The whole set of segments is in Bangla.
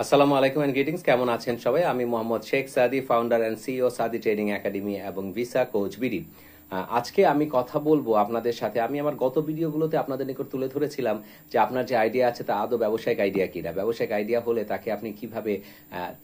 আসসালামু আলাইকুম এন্ড গ্রিটিংস। কেমন আছেন সবাই? আমি মোহাম্মদ শেখ সাদি, ফাউন্ডার এন্ড সিইও সাদি ট্রেনিং একাডেমি এবং ভিসা কোচ বিডি। আজকে আমি কথা বলবো আপনাদের সাথে। আমি আমার গত ভিডিওগুলোতে আপনাদের নিকট তুলে ধরেছিলাম যে আপনার যে আইডিয়া আছে তা আদৌ ব্যবসায়িক আইডিয়া কিনা। ব্যবসায়িক আইডিয়া হলে তাকে আপনি কিভাবে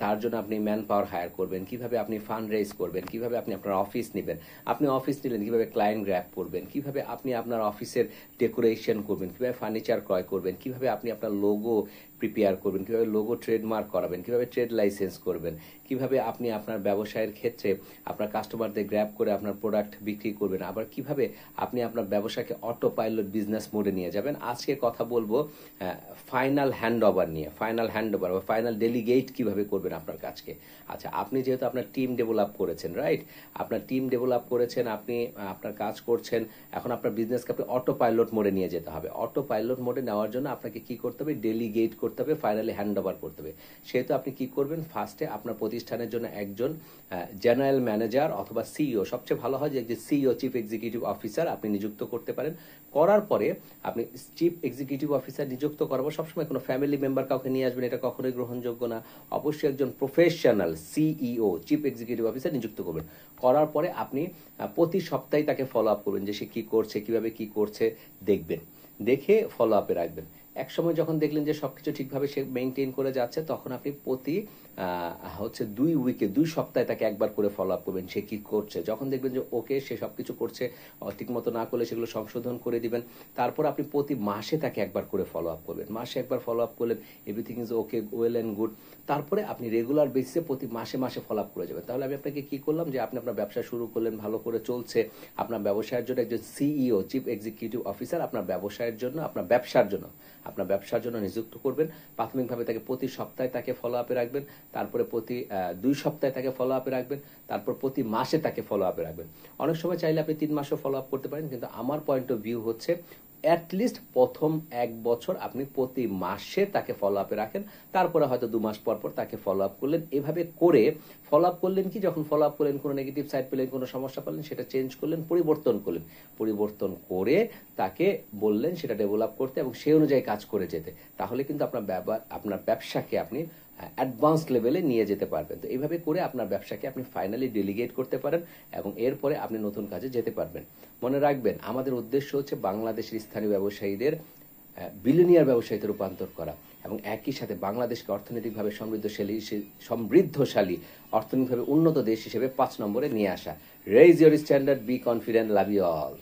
তার জন্য আপনি ম্যান পাওয়ার হায়ার করবেন, কিভাবে আপনি ফান্ড রেজ করবেন, কিভাবে আপনি আপনার অফিস নেবেন, আপনি অফিস নিলেন কিভাবে ক্লায়েন্ট গ্র্যাব করবেন, কিভাবে আপনি আপনার অফিসের ডেকোরেশন করবেন, কিভাবে ফার্নিচার ক্রয় করবেন, কিভাবে আপনি আপনার লোগো প্রিপেয়ার করবেন, কিভাবে লোগো ট্রেডমার্ক করাবেন, কিভাবে ট্রেড লাইসেন্স করবেন, কিভাবে আপনি আপনার ব্যবসায়ের ক্ষেত্রে আপনার কাস্টমারদের গ্র্যাব করে আপনার প্রোডাক্ট বিক্রি করবেন, আবার কিভাবে আপনি আপনার ব্যবসাকে অটো পাইলট বিজনেস মোডে নিয়ে যাবেন। আজকে কথা বলবো ফাইনাল হ্যান্ড ওভার নিয়ে। ফাইনাল হ্যান্ড ওভার বা ফাইনাল ডেলিগেট কিভাবে করবেন আপনার কাজকে। আচ্ছা, আপনি যেহেতু আপনার টিম ডেভেলপ করেছেন, রাইট, আপনার টিম ডেভেলপ করেছেন, আপনি আপনার কাজ করছেন, এখন আপনার বিজনেসকে আপনি অটো পাইলট মোডে নিয়ে যেতে হবে। অটো পাইলট মোডে নেওয়ার জন্য আপনাকে কি করতে হবে? ডেলিগেট করতে হবে, ফাইনালি হ্যান্ড ওভার করতে হবে। সেহেতু আপনি কি করবেন? ফার্স্টে আপনার প্রতিষ্ঠানের জন্য একজন জেনারেল ম্যানেজার অথবা সিইও, সবচেয়ে ভালো হয় যে সিইও চিফ এক্সিকিউটিভ অফিসার আপনি নিযুক্ত করতে পারেন। করার পরে আপনি চিফ এক্সিকিউটিভ অফিসার নিযুক্ত করাবো, সবসময় কোনো ফ্যামিলি মেম্বার কাউকে নিয়ে আসবেন, এটা কখনোই গ্রহণযোগ্য না। অবশ্যই একজন professional CEO chief executive officer নিযুক্ত করবেন। করার পরে আপনি প্রতি সপ্তাহে তাকে ফলো আপ করবেন যে সে কি করছে, কিভাবে কি করছে দেখবেন, দেখে ফলো আপে রাখবেন। এক সময় যখন দেখলেন যে সবকিছু ঠিকভাবে সে মেনটেন করে যাচ্ছে, তখন আপনি প্রতি 2 উইকে 2 সপ্তাহে তাকে একবার করে ফলো আপ করবেন সে কি করছে। যখন দেখবেন যে ওকে, সে সবকিছু করছে, ঠিক মতো না করলে সেগুলো সংশোধন করে দিবেন। তারপর আপনি প্রতি মাসে তাকে একবার করে ফলো আপ করবেন। মাসে একবার ফলো আপ করলেন, everything is okay, well and good. তারপরে আপনি রেগুলার বেসিসে প্রতি মাসে মাসে ফলো আপ করে যাবেন। তাহলে আমি আপনাকে কি করলাম যে আপনি আপনার ব্যবসা শুরু করলেন, ভালো করে চলছে, আপনার ব্যবসায়ের জন্য একজন সিইও চিফ এক্সিকিউটিভ অফিসার আপনার ব্যবসায়ের জন্য, আপনার ব্যবসার জন্য নিযুক্ত করবেন। প্রাথমিকভাবে তাকে প্রতি সপ্তাহে তাকে ফলো আপে রাখবেন, তারপরে প্রতি 2 সপ্তাহে তাকে ফলো আপে রাখবেন, তারপর প্রতি মাসে তাকে ফলো আপে রাখবেন। অনেক সময় চাইলে আপনি 3 মাসও ফলো আপ করতে পারেন, কিন্তু আমার পয়েন্ট অফ ভিউ হচ্ছে অ্যাটলিস্ট প্রথম 1 বছর আপনি প্রতি মাসে তাকে ফলো আপে রাখেন, তারপরে হয়তো 2 মাস পর পর তাকে ফলো আপ করলেন। এভাবে করে ফলো আপ করলেন কি, যখন ফলো আপ করলেন কোনো নেগেটিভ সাইড পেলেন, কোনো সমস্যা পেলেন, সেটা চেঞ্জ করলেন, পরিবর্তন করে তাকে বললেন সেটা ডেভেলপ করতে এবং সেই অনুযায়ী কাজ করে যেতে। তাহলে কিন্তু আপনার ব্যবসাকে আপনি অ্যাডভান্স লেভেলে নিয়ে যেতে পারবেন। তো এইভাবে করে আপনার ব্যবসাকে আপনি ফাইনালি ডেলিগেট করতে পারেন এবং এরপরে আপনি নতুন কাজে যেতে পারবেন। মনে রাখবেন, আমাদের উদ্দেশ্য হচ্ছে বাংলাদেশের স্থানীয় ব্যবসায়ীদের বিলিয়নিয়ার ব্যবসায়ীতে রূপান্তর করা এবং একই সাথে বাংলাদেশকে অর্থনৈতিকভাবে সমৃদ্ধশালী অর্থনৈতিকভাবে উন্নত দেশ হিসেবে 5 নম্বরে নিয়ে আসা। Raise your standard, be confident, love you all.